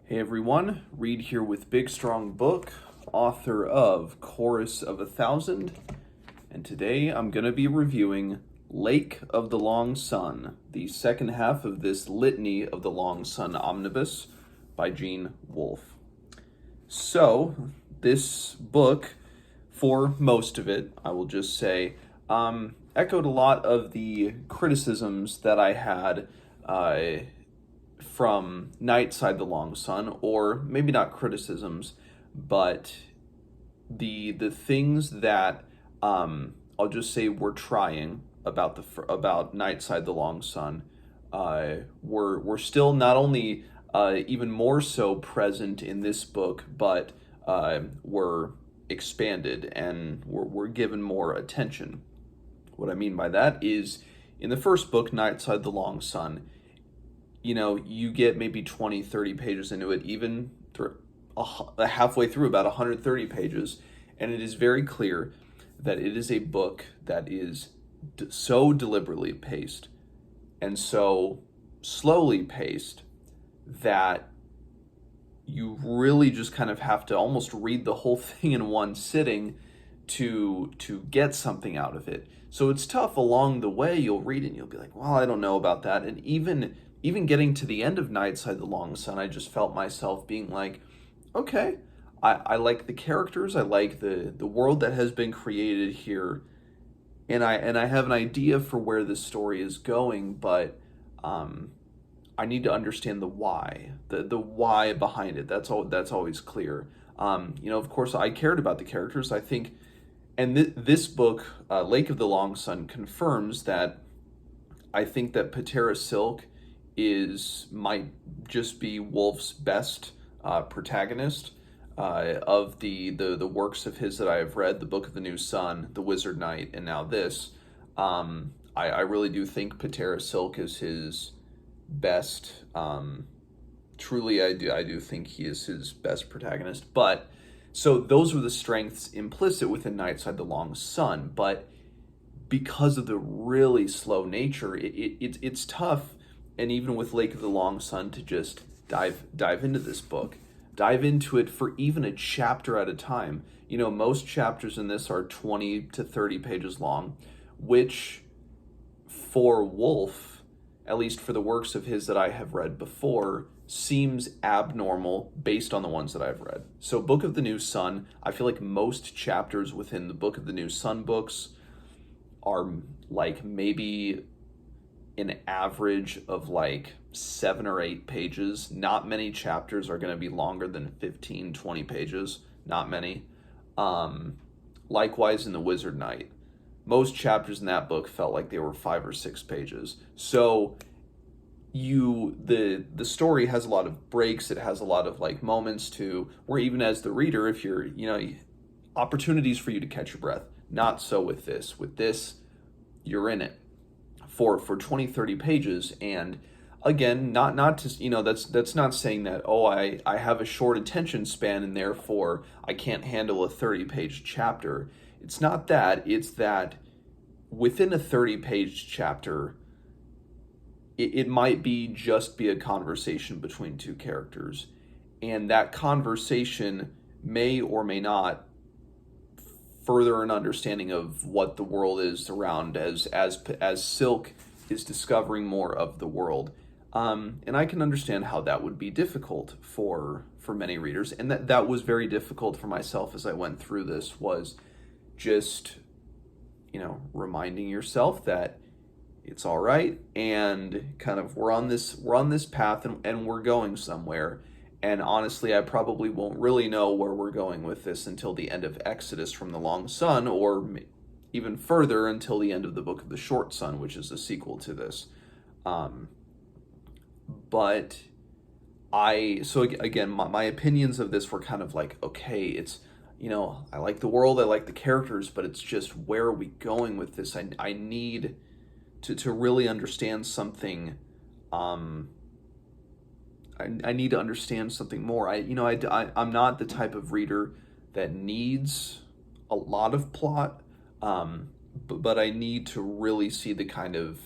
Hey everyone, Reed here with Big Strong Book, author of Chorus of a Thousand, and today I'm going to be reviewing Lake of the Long Sun, the second half of this Litany of the Long Sun omnibus by Gene Wolfe. So, this book, for most of it, I will just say, echoed a lot of the criticisms that I had from Nightside the Long Sun, or maybe not criticisms, but the things that I'll just say were trying about Nightside the Long Sun were still not only even more so present in this book, but were expanded and were given more attention. What I mean by that is, in the first book, Nightside the Long Sun, you get maybe 20, 30 pages into it, even halfway through, about 130 pages, and it is very clear that it is a book that is so deliberately paced and so slowly paced that you really just kind of have to almost read the whole thing in one sitting to get something out of it. So it's tough along the way. You'll read it and you'll be like, well, I don't know about that. And even getting to the end of Nightside the Long Sun, I just felt myself being like, okay, I like the characters, I like the world that has been created here, and I have an idea for where this story is going, but I need to understand the why, the why behind it. That's always clear. Of course, I cared about the characters. I think, and this book, Lake of the Long Sun, confirms that. I think that Patera Silk might just be Wolfe's best protagonist of the works of his that I have read, the Book of the New Sun, The Wizard Knight, and now this. I really do think Patera Silk is his best. Truly, I do think he is his best protagonist. But so those were the strengths implicit within Nightside the Long Sun. But because of the really slow nature, it's tough. And even with Lake of the Long Sun, to just dive into this book, dive into it for even a chapter at a time. Most chapters in this are 20 to 30 pages long, which for Wolfe, at least for the works of his that I have read before, seems abnormal based on the ones that I've read. So Book of the New Sun, I feel like most chapters within the Book of the New Sun books are like maybe an average of like 7 or 8 pages. Not many chapters are going to be longer than 15, 20 pages. Not many. Likewise in The Wizard Knight. Most chapters in that book felt like they were 5 or 6 pages. So the story has a lot of breaks. It has a lot of like moments to where even as the reader, if you're, opportunities for you to catch your breath. Not so with this. With this, you're in it for 20, 30 pages. And again, not to, that's not saying that, I have a short attention span and therefore I can't handle a 30-page chapter. It's not that. It's that within a 30-page chapter, it might be a conversation between two characters. And that conversation may or may not further an understanding of what the world is around as Silk is discovering more of the world. And I can understand how that would be difficult for many readers. And that was very difficult for myself as I went through this, was just, reminding yourself that it's all right. And kind of we're on this path and we're going somewhere. And honestly, I probably won't really know where we're going with this until the end of Exodus from the Long Sun, or even further until the end of the Book of the Short Sun, which is a sequel to this. But so again, my opinions of this were kind of like, okay, it's, I like the world, I like the characters, but it's just, where are we going with this? I need to really understand something. I need to understand something more. I'm not the type of reader that needs a lot of plot, but I need to really see the kind of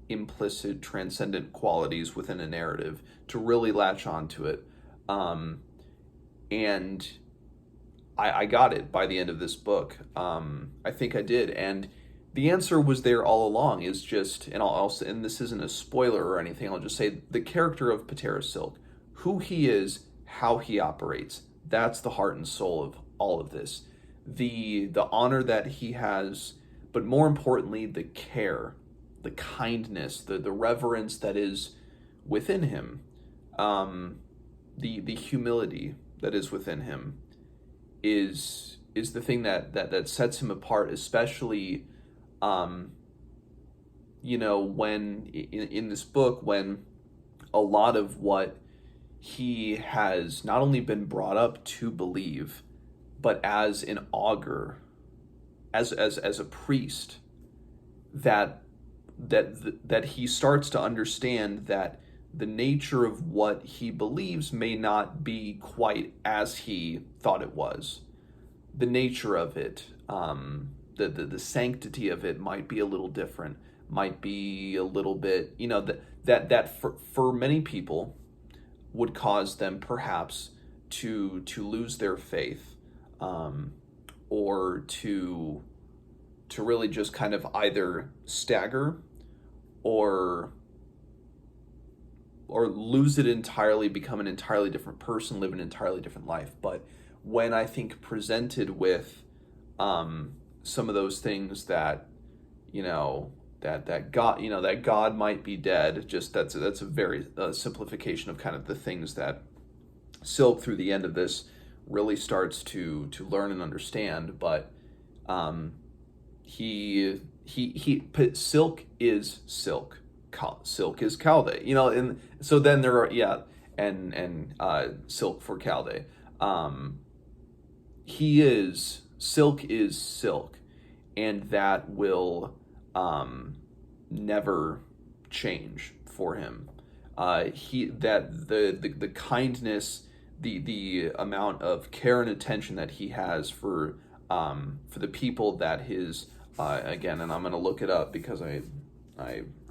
implicit transcendent qualities within a narrative to really latch onto it. Um, and I got it by the end of this book. I think I did, and the answer was there all along. Is just, and and this isn't a spoiler or anything. I'll just say the character of Patera Silk, who he is, how he operates. That's the heart and soul of all of this. The honor that he has, but more importantly, the care, the kindness, the reverence that is within him, um, the humility that is within him is the thing that sets him apart, especially um, when in this book, when a lot of what he has not only been brought up to believe, but as an augur, as a priest, that that he starts to understand that the nature of what he believes may not be quite as he thought it was. The nature of it, the sanctity of it might be a little different, might be a little bit, that for many people would cause them perhaps to lose their faith, or to really just kind of either stagger or lose it entirely, become an entirely different person, live an entirely different life. But when I think presented with some of those things that that God, that God might be dead, just that's a very simplification of kind of the things that Silk through the end of this really starts to learn and understand. But Silk is Silk. Silk is Calde, and so then there are, and Silk for Calde. Silk is Silk, and that will never change for him. The kindness, the amount of care and attention that he has for the people that his again, and I'm going to look it up because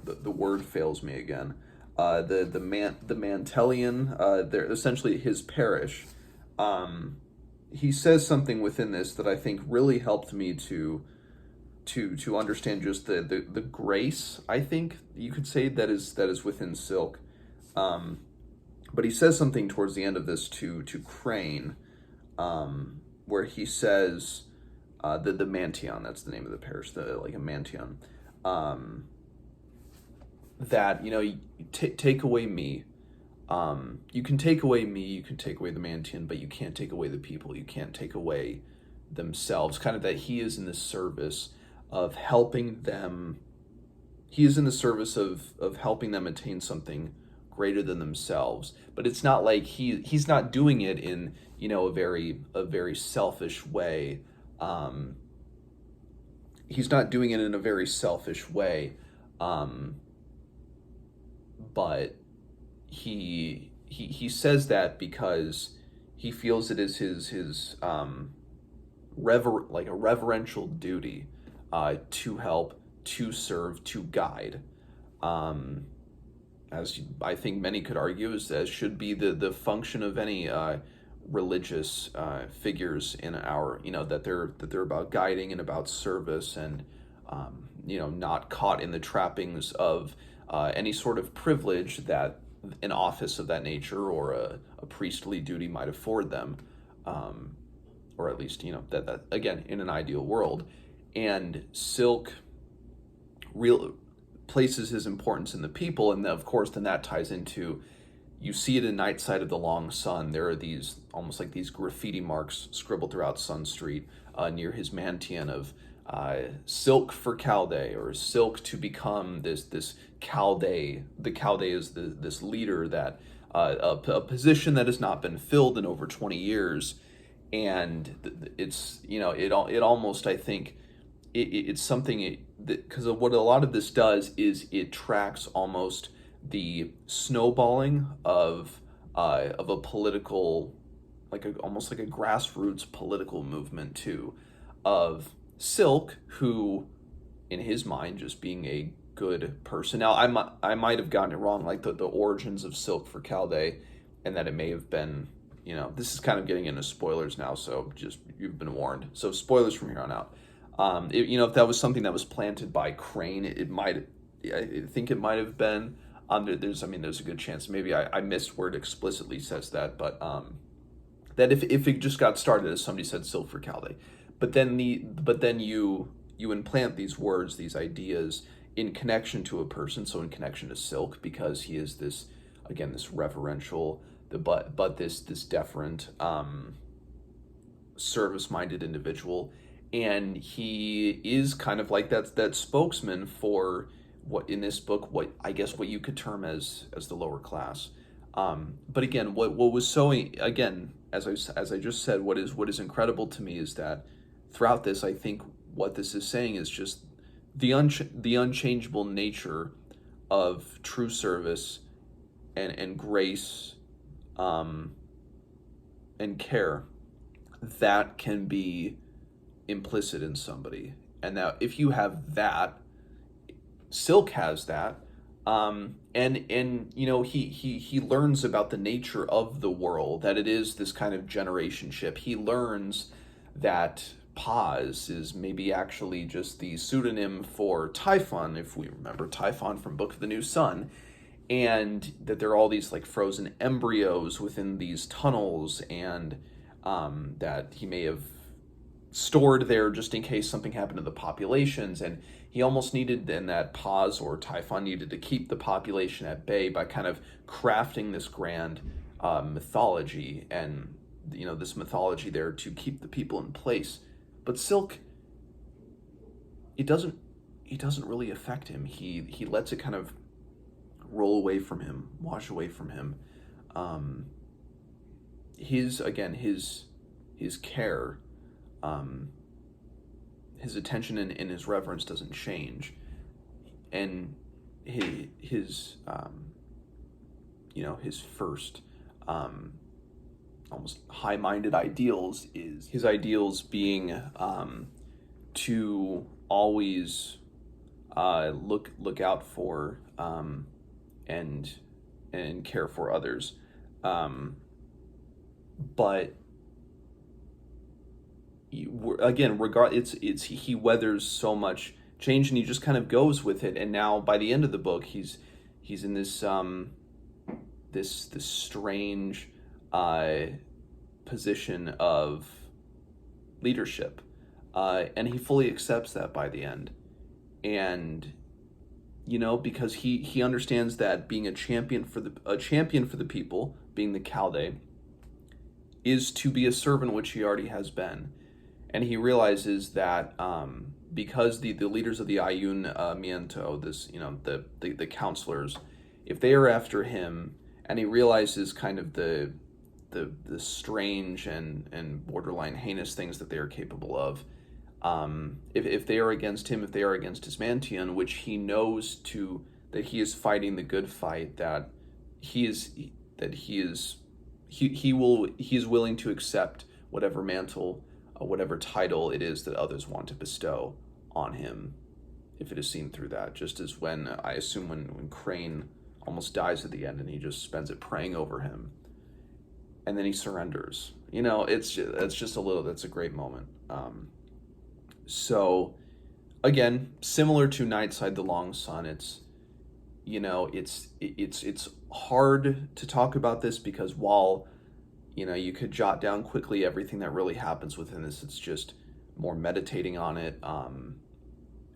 the word fails me again. The Mantellian, they're essentially his parish. He says something within this that I think really helped me to understand just the grace, I think you could say, that is within Silk. But he says something towards the end of this to Crane, where he says the Mantion, that's the name of the parish, like a Mantion. That take away me. You can take away me, you can take away the Mantion, but you can't take away the people. You can't take away themselves. Kind of that he is in the service of helping them. He is in the service of helping them attain something greater than themselves. But it's not like he's not doing it in a very selfish way. He's not doing it in a very selfish way. But he says that because he feels it is his like a reverential duty to help, to serve, to guide. As I think many could argue, as should be the function of any religious figures in our, that they're about guiding and about service, and not caught in the trappings of any sort of privilege that an office of that nature or a priestly duty might afford them, or at least that again, in an ideal world. And Silk real places his importance in the people, and then, of course, then that ties into, you see it in Night Side of the Long Sun. There are these almost like these graffiti marks scribbled throughout Sun Street near his Mantion of Silk for Calde, or Silk to become this Calde. The Calde is this leader that a position that has not been filled in over 20 years, and it's it almost, I think, it's something because of what a lot of this does is it tracks almost the snowballing of a political, almost like a grassroots political movement too, of Silk, who in his mind just being a good person. Now I might have gotten it wrong, like the origins of Silk for Calde and that it may have been, this is kind of getting into spoilers now, so just, you've been warned. So spoilers from here on out. If that was something that was planted by Crane, I think it might have been. There's a good chance. Maybe I missed where it explicitly says that, but that if it just got started as somebody said Silk for Calde, but then you implant these words, these ideas in connection to a person, so in connection to Silk, because he is this, again, this reverential, but this deferent, service-minded individual, and he is kind of like that spokesman for what in this book, what I guess what you could term as the lower class. But again, what was so, again, as I just said, what is incredible to me is that throughout this, I think what this is saying is just the unchangeable nature of true service and grace, and care that can be implicit in somebody. And now if you have that, Silk has that, and he learns about the nature of the world, that it is this kind of generationship. He learns that Paz is maybe actually just the pseudonym for Typhon, if we remember Typhon from Book of the New Sun, and that there are all these like frozen embryos within these tunnels, and that he may have stored there just in case something happened to the populations, and he almost needed, and that Paz or Typhon needed to keep the population at bay by kind of crafting this grand mythology, and this mythology there to keep the people in place. But Silk, it doesn't really affect him. He lets it kind of roll away from him, wash away from him. His care, his attention and his reverence doesn't change, and his first almost high-minded ideals is his ideals being to always look out for and care for others, but again, he weathers so much change, and he just kind of goes with it. And now by the end of the book, he's in this this strange position of leadership, and he fully accepts that by the end. And because he understands that being a champion for the people, being the Calde, is to be a servant, which he already has been. And he realizes that because the leaders of the Ayuntamiento, the counselors, if they are after him, and he realizes kind of the strange and borderline heinous things that they are capable of, if they are against him, if they are against his Mantion, which he knows that he is fighting the good fight, that he is willing to accept whatever mantle, whatever title it is that others want to bestow on him, if it is seen through that. Just as when Crane almost dies at the end, and he just spends it praying over him, and then he surrenders. That's a great moment. So again, similar to Nightside the Long Sun, it's hard to talk about this, because while you could jot down quickly everything that really happens within this, it's just more meditating on it,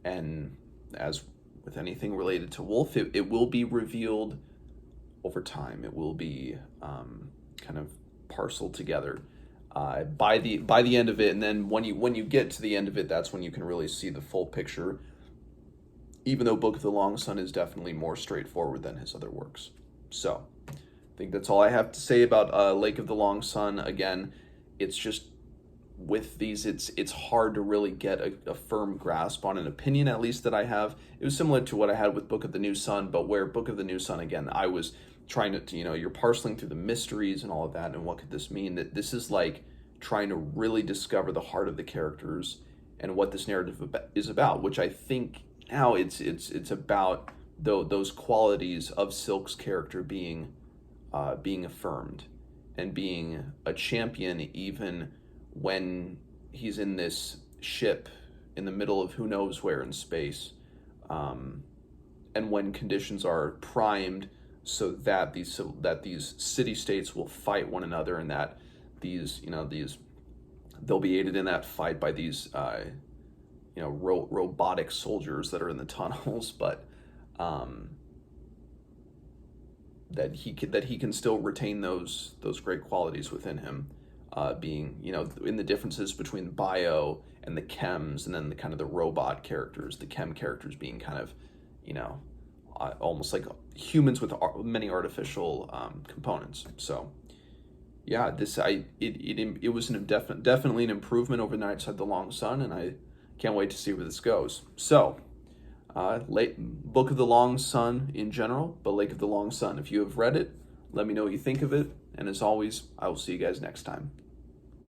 and as with anything related to Wolfe, it will be revealed over time. It will be kind of parceled together by the end of it, and then when you get to the end of it, that's when you can really see the full picture, even though Book of the Long Sun is definitely more straightforward than his other works. So I think that's all I have to say about Lake of the Long Sun. Again, it's just with these, it's hard to really get a firm grasp on an opinion, at least that I have. It was similar to what I had with Book of the New Sun, but where Book of the New Sun, again, I was trying to you're parceling through the mysteries and all of that, and what could this mean? That this is like trying to really discover the heart of the characters and what this narrative is about, which I think now it's about those qualities of Silk's character being being affirmed and being a champion even when he's in this ship in the middle of who knows where in space, and when conditions are primed so that these city states will fight one another, and that these they'll be aided in that fight by these robotic soldiers that are in the tunnels, but that he can still retain those great qualities within him, being in the differences between the bio and the chems, and then the kind of the robot characters, the chem characters being kind of almost like humans with many artificial components. So yeah, it was definitely an improvement over Night Side the Long Sun, and I can't wait to see where this goes. So, Book of the Long Sun in general, but Lake of the Long Sun. If you have read it, let me know what you think of it. And as always, I will see you guys next time.